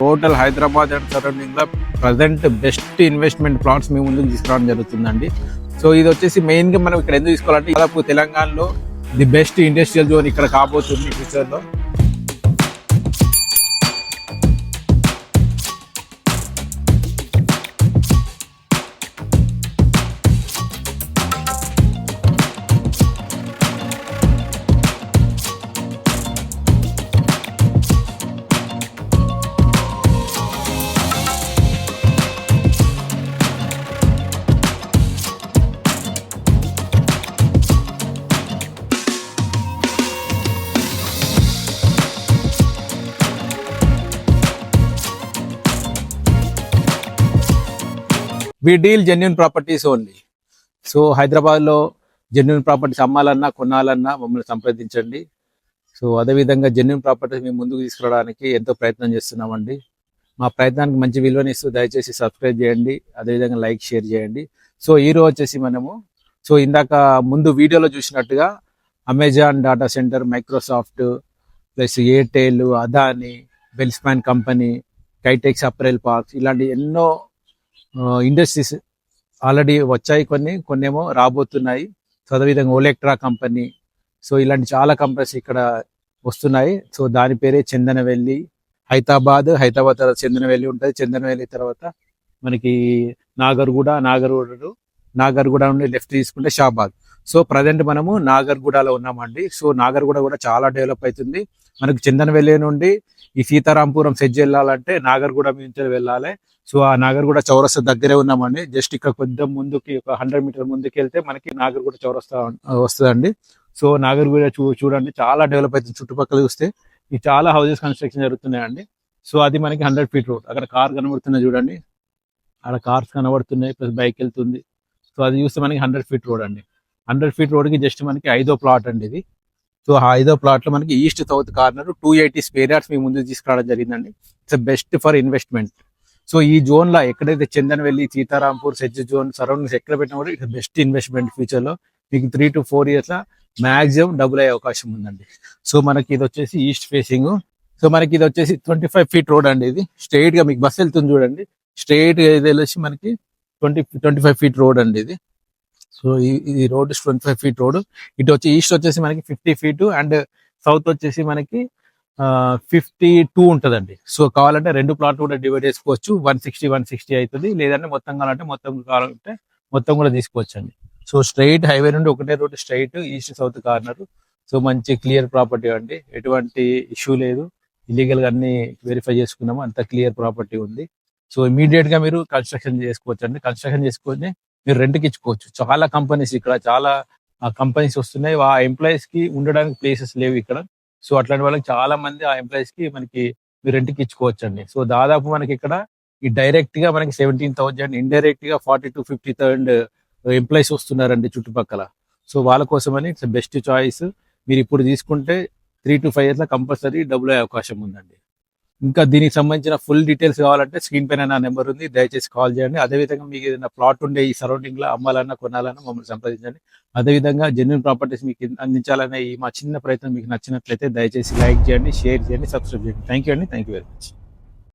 Total Hyderabad and surrounding లో present best investment plots మీ ముందుకు తీసుకురావడం జరుగుతుందండి. సో ఇది వచ్చేసి మెయిన్ గా మనం ఇక్కడ ఎందుకు తీసుకోవాలంటే దాదాపు తెలంగాణలో ది బెస్ట్ ఇండస్ట్రియల్ జోన్ ఇక్కడ కాబోతుంది ఫ్యూచర్ లో. We deal genuine properties only. So హైదరాబాద్లో జెన్యున్ ప్రాపర్టీస్ అమ్మాలన్నా కొనాలన్నా మమ్మల్ని సంప్రదించండి. సో అదేవిధంగా జెన్యున్ ప్రాపర్టీస్ మేము ముందుకు తీసుకురావడానికి ఎంతో ప్రయత్నం చేస్తున్నామండి. మా ప్రయత్నానికి మంచి విలువనిస్తూ దయచేసి సబ్స్క్రైబ్ చేయండి, అదేవిధంగా లైక్ షేర్ చేయండి. సో ఈరోజు వచ్చేసి మనము ఇందాక ముందు వీడియోలో చూసినట్టుగా Amazon data centre, Microsoft plus Airtel, Adani, Welspun company, Kitex apparel parks ఇలాంటి ఎన్నో ఇండస్ట్రీస్ ఆల్రెడీ వచ్చాయి, కొన్ని ఏమో రాబోతున్నాయి. సో అదేవిధంగా ఓలెక్ట్రా కంపెనీ, సో ఇలాంటి చాలా కంపెనీస్ ఇక్కడ వస్తున్నాయి. సో దాని పేరే చందనవెల్లి. హైదరాబాద్ తర్వాత చందనవెల్లి ఉంటుంది. చందనవెల్లి తర్వాత మనకి నాగర్గూడ నుండి లెఫ్ట్ తీసుకుంటే షాబాద్. సో ప్రజెంట్ మనము నాగర్గూడలో ఉన్నామండి. సో నాగర్గూడ కూడా చాలా డెవలప్ అవుతుంది. మనకు చందనవెల్లి నుండి ఈ సీతారాంపురం సెజ్ వెళ్ళాలంటే నాగర్గూడ నుంచి వెళ్ళాలి. సో ఆ నాగర్గూడ చౌరస్తా దగ్గరే ఉన్నామండి. జస్ట్ ఇక్కడ కొద్దిగా ముందుకి ఒక 100 మీటర్ ముందుకు వెళ్తే మనకి నాగర్గూడ చౌరస్తా వస్తుందండి. సో నాగర్గూడ చూడండి చాలా డెవలప్ అవుతుంది. చుట్టుపక్కల చూస్తే ఈ చాలా హౌసెస్ కన్స్ట్రక్షన్ జరుగుతున్నాయండి. సో అది మనకి 100 ఫీట్ రోడ్. అక్కడ కార్ కనబడుతున్నాయి చూడండి, అక్కడ కార్స్ కనబడుతున్నాయి, ప్లస్ బైక్ వెళ్తుంది. సో అది చూస్తే మనకి 100 ఫీట్ రోడ్ అండి. 100 ఫీట్ రోడ్కి జస్ట్ మనకి 5వ ప్లాట్ అండి ఇది. సో ఆ 5వ ప్లాట్ లో మనకి east south corner 280 square yards మీ ముందు తీసుకురావడం జరిగిందండి. It's best for investment. So ఈ జోన్ లో ఎక్కడైతే Chandanavelli, Sitarampur, SEZ zone surroundings ఎక్కడ పెట్టినా కూడా ఇట్స్ బెస్ట్ ఇన్వెస్ట్మెంట్. ఫ్యూచర్ లో మీకు 3 to 4 years law maximum double అయ్యే అవకాశం ఉందండి. సో మనకి ఇది వచ్చేసి ఈస్ట్ ఫేసింగ్. సో మనకి ఇది వచ్చేసి 25 ఫీట్ రోడ్ అండి. ఇది స్ట్రైట్ గా మీకు బస్ వెళ్తుంది చూడండి, స్ట్రైట్ గా ఇది వెళ్ళేసి మనకి 25 ఫీట్ రోడ్ అండి ఇది. సో ఈ రోడ్ 25 ఫీట్ రోడ్. ఇటు వచ్చి ఈస్ట్ వచ్చేసి మనకి 50 ఫీట్ అండ్ సౌత్ వచ్చేసి మనకి 52 ఉంటుందండి. సో కావాలంటే 2 ప్లాట్లు కూడా డివైడ్ చేసుకోవచ్చు. 160 అవుతుంది. లేదంటే మొత్తం కావాలంటే మొత్తం కూడా తీసుకోవచ్చు అండి. సో స్ట్రైట్ హైవే నుండి ఒకటే road straight east south corner. So మంచి క్లియర్ ప్రాపర్టీ అండి, ఎటువంటి ఇష్యూ లేదు. ఇల్లీగల్ గా అన్ని వెరిఫై చేసుకున్నాము, అంత క్లియర్ ప్రాపర్టీ ఉంది. సో ఇమీడియట్ గా మీరు కన్స్ట్రక్షన్ చేసుకోవచ్చు అండి. కన్స్ట్రక్షన్ చేసుకొని మీరు రెంట్కి ఇచ్చుకోవచ్చు. చాలా కంపెనీస్ ఇక్కడ చాలా కంపెనీస్ వస్తున్నాయి. ఆ ఎంప్లాయీస్ కి ఉండడానికి ప్లేసెస్ లేవు ఇక్కడ. సో అట్లాంటి వాళ్ళకి చాలా మంది ఆ ఎంప్లాయీస్ కి మనకి మీరు రెంట్కి ఇచ్చుకోవచ్చు అండి. సో దాదాపు మనకి ఇక్కడ ఈ డైరెక్ట్ గా మనకి 17,000, ఇండైరెక్ట్ గా 40 to 50,000 ఎంప్లాయీస్ వస్తున్నారండి చుట్టుపక్కల. సో వాళ్ళ కోసమని ఇట్స్ బెస్ట్ చాయిస్. మీరు ఇప్పుడు తీసుకుంటే 3 to 5 years లో కంపల్సరీ డబుల్ అయ్యే అవకాశం ఉందండి. ఇంకా దీనికి సంబంధించిన ఫుల్ డీటెయిల్స్ కావాలంటే స్క్రీన్ పైన నా నెంబర్ ఉంది, దయచేసి కాల్ చేయండి. అదేవిధంగా మీకు ఏదైనా ప్లాట్ ఉండే ఈ సరౌండింగ్ లో అమ్మాలన్నా కొనాలన్నా మమ్మల్ని సంప్రదించండి. అదేవిధంగా జెన్యూన్ ప్రాపర్టీస్ మీకు అందించాలనే ఈ మా చిన్న ప్రయత్నం మీకు నచ్చినట్లయితే దయచేసి లైక్ చేయండి, షేర్ చేయండి, సబ్స్క్రైబ్ చేయండి. థ్యాంక్ యూ అండి. Thank you very much.